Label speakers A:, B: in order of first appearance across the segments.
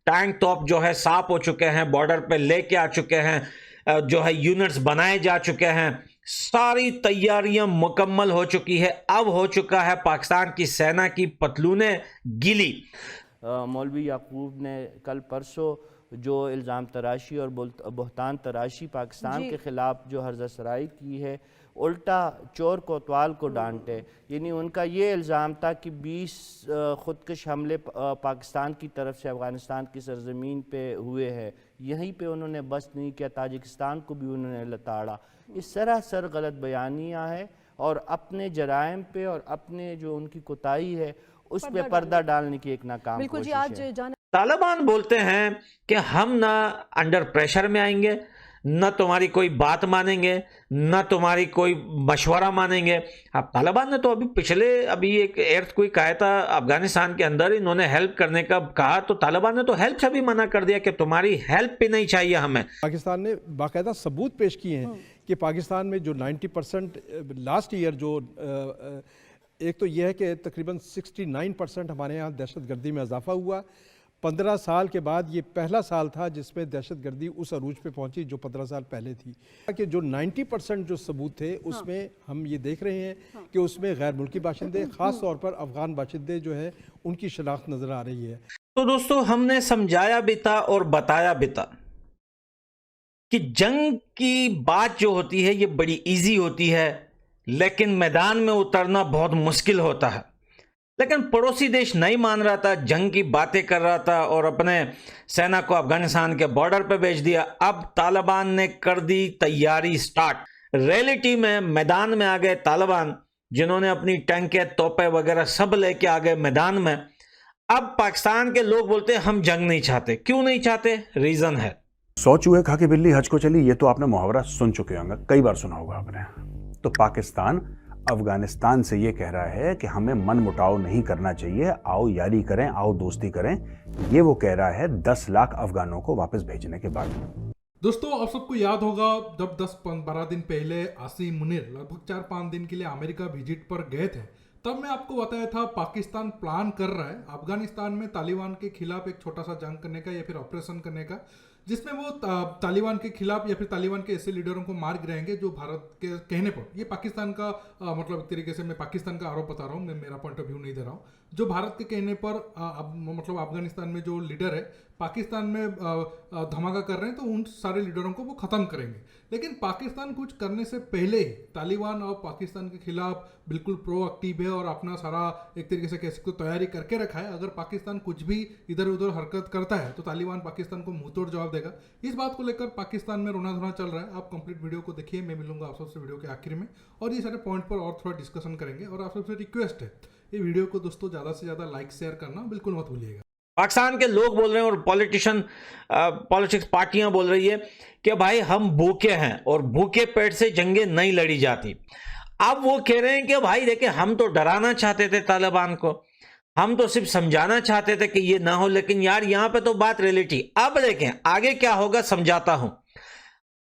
A: Tank तोप जो है साफ हो चुके हैं, बॉर्डर पे लेके आ चुके हैं, जो है यूनिट्स बनाए जा चुके हैं, सारी तैयारियां मुकम्मल हो चुकी है। अब हो चुका है पाकिस्तान की सेना की पतलूने गीली।
B: मौलवी याकूब ने कल परसों जो इल्ज़ाम तराशी और बहतान तराशी पाकिस्तान के ख़िलाफ़ जो हर्ज़सराई की है, उल्टा चोर कोतवाल को डांटे। यानी उनका ये इल्ज़ाम था कि 20 ख़ुदकश हमले पाकिस्तान की तरफ से अफ़गानिस्तान की सरज़मीन पे हुए हैं, यहीं पे उन्होंने बस नहीं किया, ताजिकिस्तान को भी उन्होंने लताड़ा। ये सरासर गलत बयानियाँ है और अपने जराइम पे और अपने जो उनकी कोताही है उस पर पर्दा डालने की एक नाकाम कोशिश है।
A: तालिबान बोलते हैं कि हम ना अंडर प्रेशर में आएंगे, न तुम्हारी कोई बात मानेंगे, न तुम्हारी कोई मशवरा मानेंगे। अब तालिबान ने तो अभी एक एर्थक्वेक आया था अफगानिस्तान के अंदर, इन्होंने हेल्प करने का कहा तो तालिबान ने तो हेल्प से भी मना कर दिया कि तुम्हारी हेल्प भी नहीं चाहिए हमें।
C: पाकिस्तान ने बाकायदा सबूत पेश किए हैं कि पाकिस्तान में जो 90% लास्ट ईयर जो एक तो यह है कि तकरीबन 69% हमारे यहाँ दहशतगर्दी में इजाफा हुआ। 15 साल के बाद ये पहला साल था जिसमें दहशतगर्दी उस अरूज पे पहुंची जो 15 साल पहले थी। कि जो 90% जो सबूत थे उसमें हम ये देख रहे हैं कि उसमें गैर मुल्की बाशिंदे, ख़ास तौर पर अफ़गान बाशिंदे जो है उनकी शनाख्त नज़र आ रही है।
A: तो दोस्तों, हमने समझाया भी था और बताया भी था कि जंग की बात जो होती है ये बड़ी ईजी होती है, लेकिन मैदान में उतरना बहुत मुश्किल होता है। लेकिन पड़ोसी देश नहीं मान रहा था, जंग की बातें कर रहा था और अपने सेना को अफगानिस्तान के बॉर्डर पर भेज दिया। अब तालिबान ने कर दी तैयारी स्टार्ट। रियलिटी में मैदान में आ गए तालिबान, जिन्होंने अपनी टैंकें, तोपें वगैरह सब लेके आ गए मैदान में। अब पाकिस्तान के लोग बोलते हैं हम जंग नहीं चाहते। क्यों नहीं चाहते? रीजन है
D: 100 चूहे खा के बिल्ली हज को चली। ये तो आपने मुहावरा सुन चुके होंगे, कई बार सुना होगा आपने। तो पाकिस्तान अफगानिस्तान से ये कह रहा है कि हमें मन मुटाव नहीं करना चाहिए, आओ यारी करें, आओ दोस्ती करें। ये वो कह रहा है 10 लाख अफगानों को वापस भेजने के बाद।
E: दोस्तों, आप सबको याद होगा जब 10-12 दिन पहले आसिम मुनीर लगभग 4-5 दिन के लिए अमेरिका विजिट पर गए थे, तब मैं आपको बताया था पाकिस्तान प्लान कर रहा है अफगानिस्तान में तालिबान के खिलाफ एक छोटा सा जंग करने का या फिर ऑपरेशन करने का, जिसमें वो तालिबान के खिलाफ या फिर तालिबान के ऐसे लीडरों को मार गिराएंगे जो भारत के कहने पर, ये पाकिस्तान का मतलब एक तरीके से मैं पाकिस्तान का आरोप बता रहा हूँ, मैं मेरा पॉइंट ऑफ व्यू नहीं दे रहा हूँ, जो भारत के कहने पर मतलब अफगानिस्तान में जो लीडर है पाकिस्तान में धमाका कर रहे हैं तो उन सारे लीडरों को वो ख़त्म करेंगे। लेकिन पाकिस्तान कुछ करने से पहले ही तालिबान और पाकिस्तान के खिलाफ बिल्कुल प्रोएक्टिव है और अपना सारा एक तरीके से कैसे को तैयारी करके रखा है। अगर पाकिस्तान कुछ भी इधर उधर हरकत करता है तो तालिबान पाकिस्तान को मुंहतोड़ जवाब देगा। इस बात को लेकर पाकिस्तान में रोना धोना चल रहा है। आप कंप्लीट वीडियो को देखिए, मैं मिलूंगा आप सबसे वीडियो के आखिर में और ये सारे पॉइंट पर और थोड़ा डिस्कशन करेंगे। और आप सबसे रिक्वेस्ट है ये वीडियो को दोस्तों ज़्यादा से ज़्यादा लाइक शेयर करना बिल्कुल मत भूलिएगा।
A: पाकिस्तान के लोग बोल रहे हैं और पॉलिटिक्स पार्टियां बोल रही है कि भाई हम भूखे हैं और भूखे पेट से जंगें नहीं लड़ी जाती। अब वो कह रहे हैं कि भाई देखिए हम तो डराना चाहते थे तालिबान को, हम तो सिर्फ समझाना चाहते थे कि ये ना हो, लेकिन यार यहां पे तो बात रियलिटी। अब देखें आगे क्या होगा, समझाता हूं।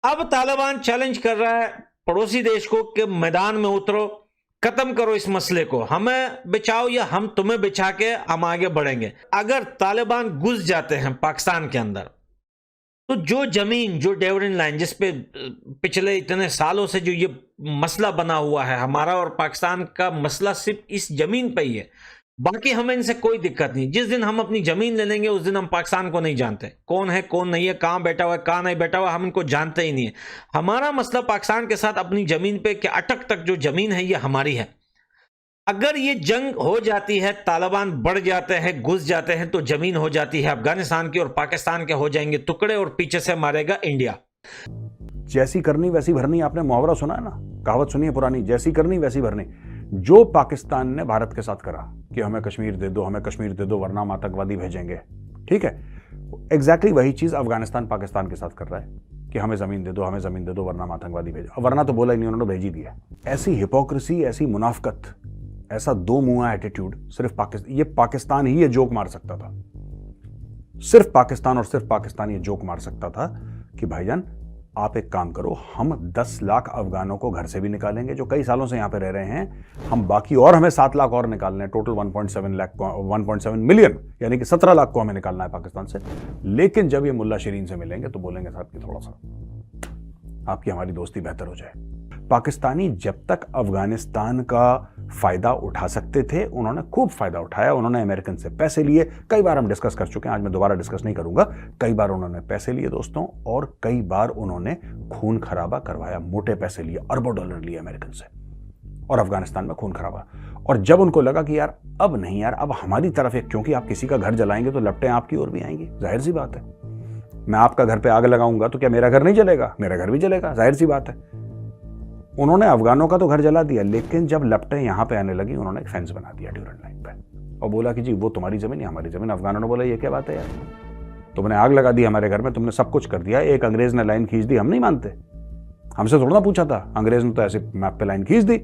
A: अब तालिबान चैलेंज कर रहा है पड़ोसी देश को कि मैदान में उतरो, खत्म करो इस मसले को, हमें बचाओ या हम तुम्हें बिछा के हम आगे बढ़ेंगे। अगर तालिबान घुस जाते हैं पाकिस्तान के अंदर तो जो जमीन, जो डेवरिन लाइन जिस पे पिछले इतने सालों से जो ये मसला बना हुआ है, हमारा और पाकिस्तान का मसला सिर्फ इस जमीन पे ही है, बाकी हमें इनसे कोई दिक्कत नहीं। जिस दिन हम अपनी जमीन ले लेंगे उस दिन हम पाकिस्तान को नहीं जानते, कौन है कौन नहीं है, कहां बैठा हुआ है कहां नहीं बैठा हुआ, हम इनको जानते ही नहीं है। हमारा मसला पाकिस्तान के साथ अपनी जमीन पे कि अटक तक जो जमीन है ये हमारी है। अगर ये जंग हो जाती है, तालिबान बढ़ जाते हैं, घुस जाते हैं, तो जमीन हो जाती है अफगानिस्तान की और पाकिस्तान के हो जाएंगे टुकड़े और पीछे से मारेगा इंडिया।
D: जैसी करनी वैसी भरनी, आपने मुहावरा सुना है ना, कहावत सुनी है पुरानी, जैसी करनी वैसी भरनी। जो पाकिस्तान ने भारत के साथ करा कि हमें कश्मीर दे दो, हमें कश्मीर दे दो वरना हम आतंकवादी भेजेंगे, ठीक है, एग्जैक्टली वही चीज अफगानिस्तान पाकिस्तान के साथ कर रहा है कि हमें जमीन दे दो, हमें जमीन दे दो वरना हम आतंकवादी भेजो। वरना तो बोला ही नहीं, उन्होंने भेज ही दिया। ऐसी हिपोक्रेसी, ऐसी मुनाफकत, ऐसा दो मुंहा एटीट्यूड सिर्फ पाकिस्तान ही ये जोक मार सकता था। सिर्फ पाकिस्तान और सिर्फ पाकिस्तान ये जोक मार सकता था कि भाईजान आप एक काम करो, हम 10 लाख अफगानों को घर से भी निकालेंगे जो कई सालों से यहाँ पे रह रहे हैं, हम बाकी और हमें 7 लाख और निकालने हैं, टोटल 1.7 मिलियन, यानी कि 17 लाख को हमें निकालना है पाकिस्तान से। लेकिन जब ये मुल्ला शिरीन से मिलेंगे तो बोलेंगे साहब कि थोड़ा सा आपकी हमारी दोस्ती बेहतर हो जाए। पाकिस्तानी जब तक अफगानिस्तान का फायदा उठा सकते थे उन्होंने खूब फायदा उठाया, उन्होंने अमेरिकन से पैसे लिए, कई बार हम डिस्कस कर चुके हैं, आज मैं दोबारा डिस्कस नहीं करूंगा। कई बार उन्होंने पैसे लिए दोस्तों, और कई बार उन्होंने खून खराबा करवाया, मोटे पैसे लिए, अरबों डॉलर लिए अमेरिकन से, और अफगानिस्तान में खून खराबा। और जब उनको लगा कि यार अब नहीं यार, अब हमारी तरफ एक, क्योंकि आप किसी का घर जलाएंगे तो लपटें आपकी ओर भी आएंगी, जाहिर सी बात है। मैं आपका घर पे आग लगाऊंगा तो क्या मेरा घर नहीं जलेगा? मेरा घर भी जलेगा, जाहिर सी बात है। उन्होंने अफगानों का तो घर जला दिया, लेकिन जब लपटें यहां पे आने लगी उन्होंने एक फेंस बना दिया ड्यूरेंट लाइन पे और बोला कि जी वो तुम्हारी जमीन है हमारी जमीन। अफगानों ने बोला ये क्या बात है यार, तुमने आग लगा दी हमारे घर में, तुमने सब कुछ कर दिया, एक अंग्रेज ने लाइन खींच दी, हम नहीं मानते, हमसे थोड़ा ना पूछा था, अंग्रेज ने तो ऐसे मैप पे लाइन खींच दी,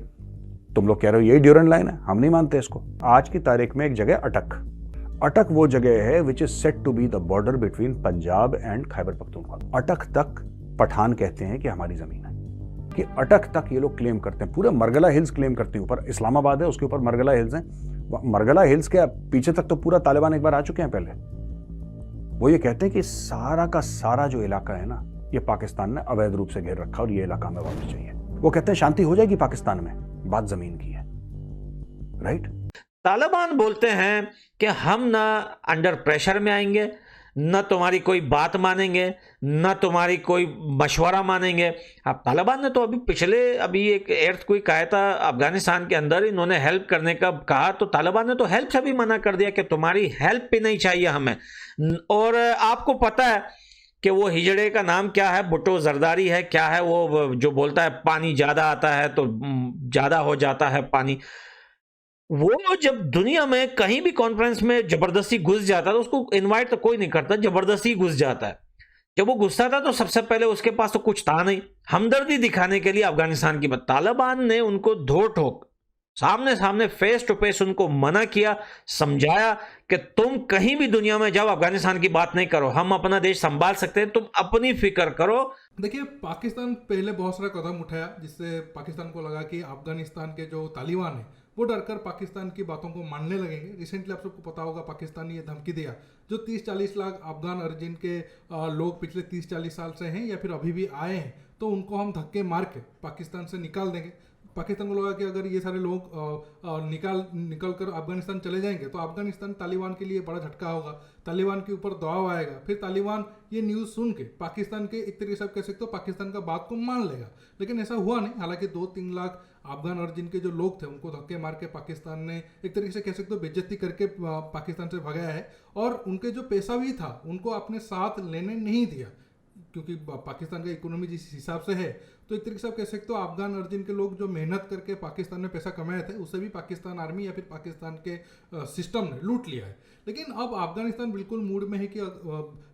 D: तुम लोग कह रहे हो यही ड्यूरेंट लाइन है, हम नहीं मानते इसको। आज की तारीख में एक जगह अटक वो जगह है which is set to be the border between Punjab and Khyber Pakhtunkhwa. Attock तक पठान कहते हैं कि हमारी जमीन है, कि अटक तक ये लोग क्लेम करते हैं, पूरे मरगला हिल्स क्लेम करते हैं, ऊपर इस्लामाबाद है उसके ऊपर मरगला हिल्स हैं, मरगला हिल्स के पीछे तक तो पूरा तालिबान एक बार आ चुके हैं पहले। वो ये कहते हैं कि सारा का सारा जो इलाका है ना ये पाकिस्तान ने अवैध रूप से घेर रखा और ये इलाका हमें वापस चाहिए। वो कहते हैं शांति हो जाएगी पाकिस्तान में, बात जमीन की है, राइट।
A: तालिबान बोलते हैं कि हम ना अंडर प्रेशर में आएंगे, न तुम्हारी कोई बात मानेंगे, न तुम्हारी कोई मशवरा मानेंगे। अब तालिबान ने तो अभी एक एर्थक्वेक आया था अफगानिस्तान के अंदर, इन्होंने हेल्प करने का कहा तो तालिबान ने तो हेल्प से भी मना कर दिया कि तुम्हारी हेल्प भी नहीं चाहिए हमें। और आपको पता है कि वो हिजड़े का नाम क्या है, भुट्टो जरदारी है, क्या है वो जो बोलता है पानी ज्यादा आता है तो ज्यादा हो जाता है पानी। वो जब दुनिया में कहीं भी कॉन्फ्रेंस में जबरदस्ती घुस जाता है तो उसको इनवाइट तो कोई नहीं करता, जबरदस्ती घुस जाता है। जब वो गुस्सा था तो सबसे पहले उसके पास तो कुछ था नहीं, हमदर्दी दिखाने के लिए अफगानिस्तान की बात, तालिबान ने उनको धो ठोक सामने सामने फेस टू फेस उनको मना किया, समझाया कि तुम कहीं भी दुनिया में जाओ अफगानिस्तान की बात नहीं करो, हम अपना देश संभाल सकते हैं, तुम अपनी फिक्र करो।
E: देखिए, पाकिस्तान पहले बहुत सारा कदम उठाया जिससे पाकिस्तान को लगा कि अफगानिस्तान के जो तालिबान है वो डरकर पाकिस्तान की बातों को मानने लगेंगे। रिसेंटली आप सबको पता होगा पाकिस्तान ने ये धमकी दिया, जो 30-40 लाख अफगान ओरिजिन के लोग पिछले 30-40 साल से हैं या फिर अभी भी आए हैं तो उनको हम धक्के मार के पाकिस्तान से निकाल देंगे। पाकिस्तान को लगा कि अगर ये सारे लोग निकल कर अफगानिस्तान चले जाएंगे तो अफगानिस्तान तालिबान के लिए बड़ा झटका होगा, तालिबान के ऊपर दबाव आएगा, फिर तालिबान ये न्यूज़ सुन के पाकिस्तान के एक तरीके से आप कह सकते हो पाकिस्तान का बात को मान लेगा। लेकिन ऐसा हुआ नहीं। हालांकि 2-3 लाख अफगान ओरिजिन के जो लोग थे उनको धक्के मार के पाकिस्तान ने एक तरीके से कह सकते हो बेइज्जती करके पाकिस्तान से भगाया है, और उनके जो पैसा भी था उनको अपने साथ लेने नहीं दिया, क्योंकि पाकिस्तान का इकोनॉमी जिस हिसाब से है तो एक तरीके से आप कह सकते हो अफगान ओरिजिन के लोग जो मेहनत करके पाकिस्तान में पैसा कमाए थे उसे भी पाकिस्तान आर्मी या फिर पाकिस्तान के सिस्टम ने लूट लिया है। लेकिन अब अफगानिस्तान बिल्कुल मूड में है कि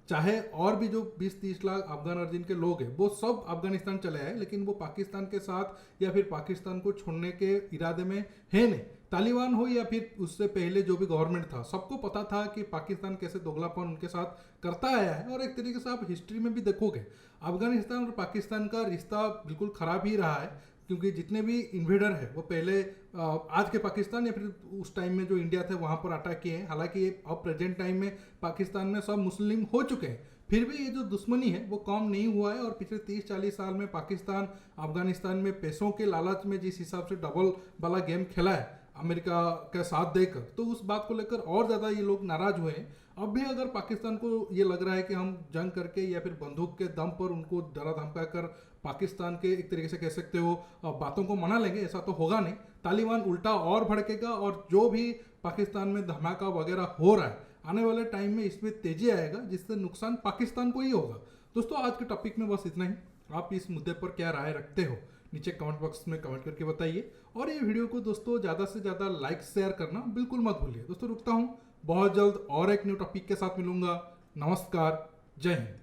E: चाहे और भी जो 20-30 लाख अफगान ओरिजिन के लोग हैं वो सब अफगानिस्तान चले आए, लेकिन वो पाकिस्तान के साथ या फिर पाकिस्तान को छोड़ने के इरादे में है नहीं। तालिबान हो या फिर उससे पहले जो भी गवर्नमेंट था, सबको पता था कि पाकिस्तान कैसे दोगलापन उनके साथ करता आया है। और एक तरीके से आप हिस्ट्री में भी देखोगे अफगानिस्तान और पाकिस्तान का रिश्ता बिल्कुल खराब ही रहा है, क्योंकि जितने भी इन्वेडर है वो पहले आज के पाकिस्तान या फिर उस टाइम में जो इंडिया थे वहाँ पर अटैक किए हैं। हालांकि अब प्रेजेंट टाइम में पाकिस्तान में सब मुस्लिम हो चुके हैं, फिर भी ये जो दुश्मनी है वो कम नहीं हुआ है। और पिछले 30-40 साल में पाकिस्तान अफगानिस्तान में पैसों के लालच में जिस हिसाब से डबल वाला गेम खेला है अमेरिका का साथ देकर, तो उस बात को लेकर और ज़्यादा ये लोग नाराज हुए हैं। अब भी अगर पाकिस्तान को ये लग रहा है कि हम जंग करके या फिर बंदूक के दम पर उनको डरा धमका कर पाकिस्तान के एक तरीके से कह सकते हो बातों को मना लेंगे, ऐसा तो होगा नहीं। तालिबान उल्टा और भड़केगा और जो भी पाकिस्तान में धमाका वगैरह हो रहा है आने वाले टाइम में इसमें तेजी आएगा, जिससे नुकसान पाकिस्तान को ही होगा। दोस्तों, आज के टॉपिक में बस इतना ही। आप इस मुद्दे पर क्या राय रखते हो नीचे कमेंट बॉक्स में कमेंट करके बताइए, और ये वीडियो को दोस्तों ज़्यादा से ज़्यादा लाइक शेयर करना बिल्कुल मत भूलिए। दोस्तों रुकता हूँ, बहुत जल्द और एक न्यू टॉपिक के साथ मिलूंगा। नमस्कार, जय हिंद।